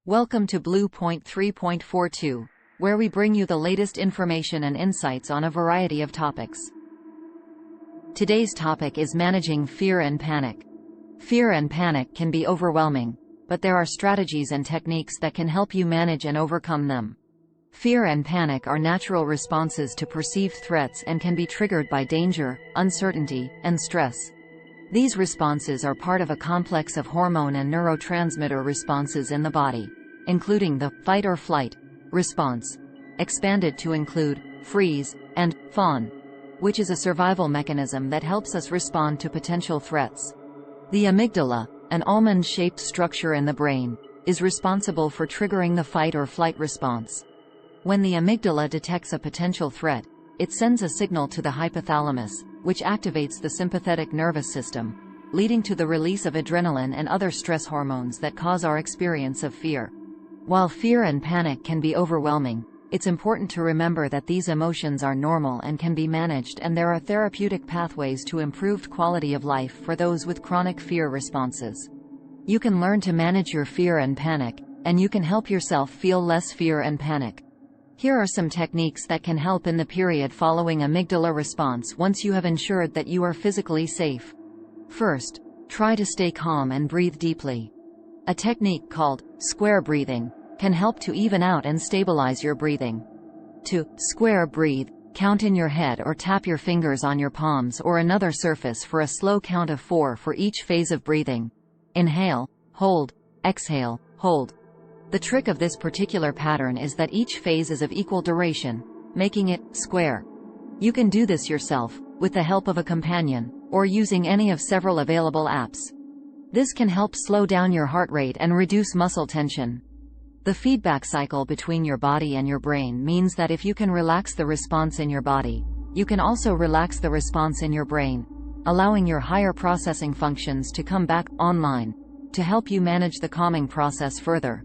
Welcome to Blue Point 3.42, where we bring you the latest information and insights on a variety of topics. Today's topic is managing fear and panic. Fear and panic can be overwhelming, but there are strategies and techniques that can help you manage and overcome them. Fear and panic are natural responses to perceived threats and can be triggered by danger, uncertainty, and stress. These responses are part of a complex of hormone and neurotransmitter responses in the body, including the fight or flight response, expanded to include freeze and fawn, which is a survival mechanism that helps us respond to potential threats. The amygdala, an almond-shaped structure in the brain, is responsible for triggering the fight or flight response. When the amygdala detects a potential threat, it sends a signal to the hypothalamus, which activates the sympathetic nervous system, leading to the release of adrenaline and other stress hormones that cause our experience of fear. While fear and panic can be overwhelming, it's important to remember that these emotions are normal and can be managed, and there are therapeutic pathways to improved quality of life for those with chronic fear responses. You can learn to manage your fear and panic, and you can help yourself feel less fear and panic. Here are some techniques that can help in the period following amygdala response once you have ensured that you are physically safe. First, try to stay calm and breathe deeply. A technique called square breathing can help to even out and stabilize your breathing. To square breathe, count in your head or tap your fingers on your palms or another surface for a slow count of 4 for each phase of breathing. Inhale, hold, exhale, hold. The trick of this particular pattern is that each phase is of equal duration, making it square. You can do this yourself, with the help of a companion, or using any of several available apps. This can help slow down your heart rate and reduce muscle tension. The feedback cycle between your body and your brain means that if you can relax the response in your body, you can also relax the response in your brain, allowing your higher processing functions to come back online, to help you manage the calming process further.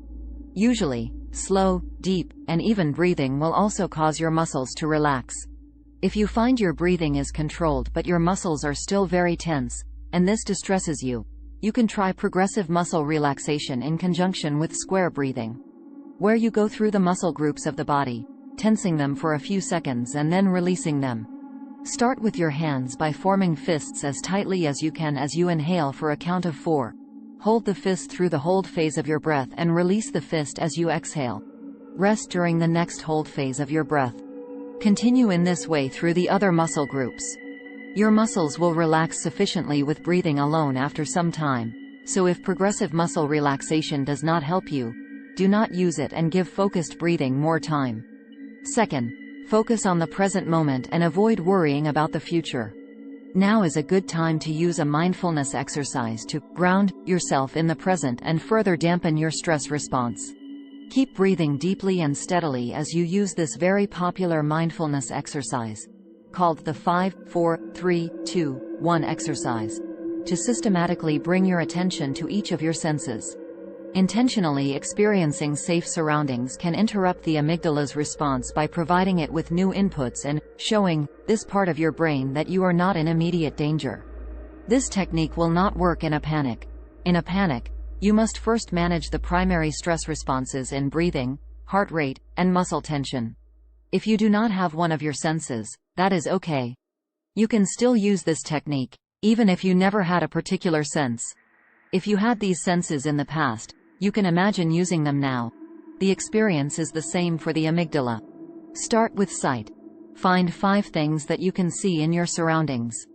Usually, slow, deep, and even breathing will also cause your muscles to relax. If you find your breathing is controlled but your muscles are still very tense, and this distresses you, you can try progressive muscle relaxation in conjunction with square breathing, where you go through the muscle groups of the body, tensing them for a few seconds and then releasing them. Start with your hands by forming fists as tightly as you can as you inhale for a count of 4. Hold the fist through the hold phase of your breath and release the fist as you exhale. Rest during the next hold phase of your breath. Continue in this way through the other muscle groups. Your muscles will relax sufficiently with breathing alone after some time, so if progressive muscle relaxation does not help you, do not use it and give focused breathing more time. Second, focus on the present moment and avoid worrying about the future. Now is a good time to use a mindfulness exercise to ground yourself in the present and further dampen your stress response. Keep breathing deeply and steadily as you use this very popular mindfulness exercise, called the 5-4-3-2-1 exercise, to systematically bring your attention to each of your senses. Intentionally experiencing safe surroundings can interrupt the amygdala's response by providing it with new inputs and showing this part of your brain that you are not in immediate danger. This technique will not work in a panic. In a panic, you must first manage the primary stress responses in breathing, heart rate, and muscle tension. If you do not have one of your senses, that is okay. You can still use this technique, even if you never had a particular sense. If you had these senses in the past, you can imagine using them now. The experience is the same for the amygdala. Start with sight. Find 5 things that you can see in your surroundings.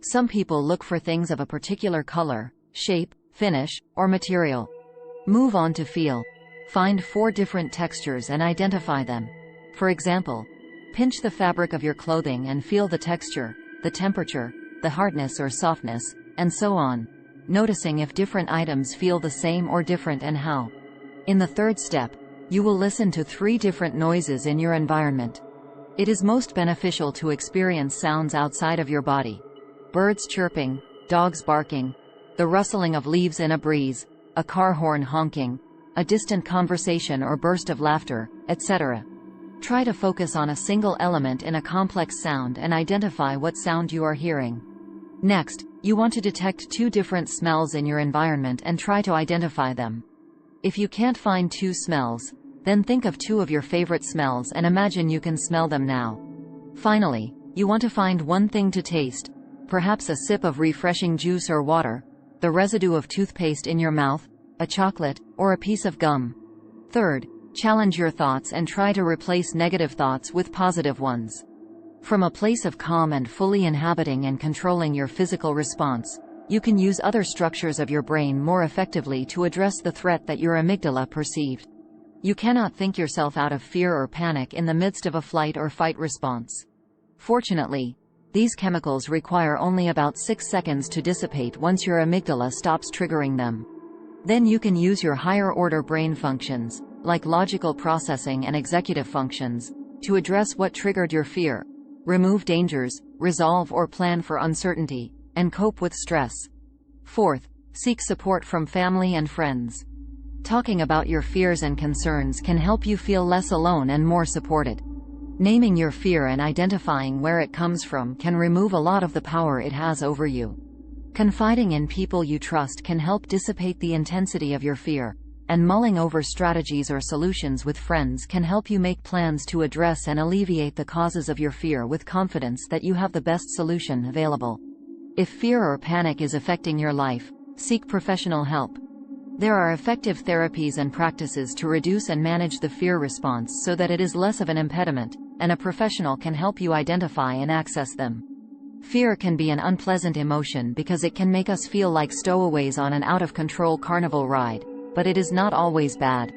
Some people look for things of a particular color, shape, finish, or material. Move on to feel. Find 4 different textures and identify them. For example, pinch the fabric of your clothing and feel the texture, the temperature, the hardness or softness, and so on, noticing if different items feel the same or different and how. In the third step, you will listen to 3 different noises in your environment. It is most beneficial to experience sounds outside of your body: birds chirping, dogs barking, the rustling of leaves in a breeze, a car horn honking, a distant conversation or burst of laughter, etc. Try to focus on a single element in a complex sound and identify what sound you are hearing. Next, you want to detect 2 different smells in your environment and try to identify them. If you can't find two smells, then think of two of your favorite smells and imagine you can smell them now. Finally, you want to find one thing to taste, perhaps a sip of refreshing juice or water, the residue of toothpaste in your mouth, a chocolate, or a piece of gum. Third, challenge your thoughts and try to replace negative thoughts with positive ones. From a place of calm and fully inhabiting and controlling your physical response, you can use other structures of your brain more effectively to address the threat that your amygdala perceived. You cannot think yourself out of fear or panic in the midst of a flight or fight response. Fortunately, these chemicals require only about 6 seconds to dissipate once your amygdala stops triggering them. Then you can use your higher-order brain functions, like logical processing and executive functions, to address what triggered your fear, remove dangers, resolve or plan for uncertainty, and cope with stress. Fourth, seek support from family and friends. Talking about your fears and concerns can help you feel less alone and more supported. Naming your fear and identifying where it comes from can remove a lot of the power it has over you. Confiding in people you trust can help dissipate the intensity of your fear, and mulling over strategies or solutions with friends can help you make plans to address and alleviate the causes of your fear with confidence that you have the best solution available. If fear or panic is affecting your life, seek professional help. There are effective therapies and practices to reduce and manage the fear response so that it is less of an impediment, and a professional can help you identify and access them. Fear can be an unpleasant emotion because it can make us feel like stowaways on an out-of-control carnival ride, but it is not always bad.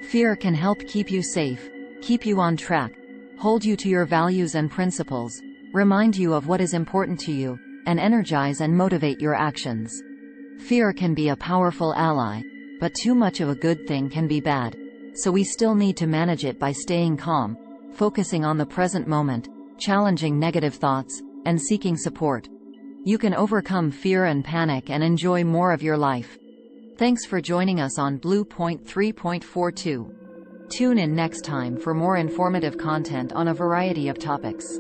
Fear can help keep you safe, keep you on track, hold you to your values and principles, remind you of what is important to you, and energize and motivate your actions. Fear can be a powerful ally, but too much of a good thing can be bad, so we still need to manage it by staying calm, focusing on the present moment, challenging negative thoughts, and seeking support. You can overcome fear and panic and enjoy more of your life. Thanks for joining us on Blue Point 3.42. Tune in next time for more informative content on a variety of topics.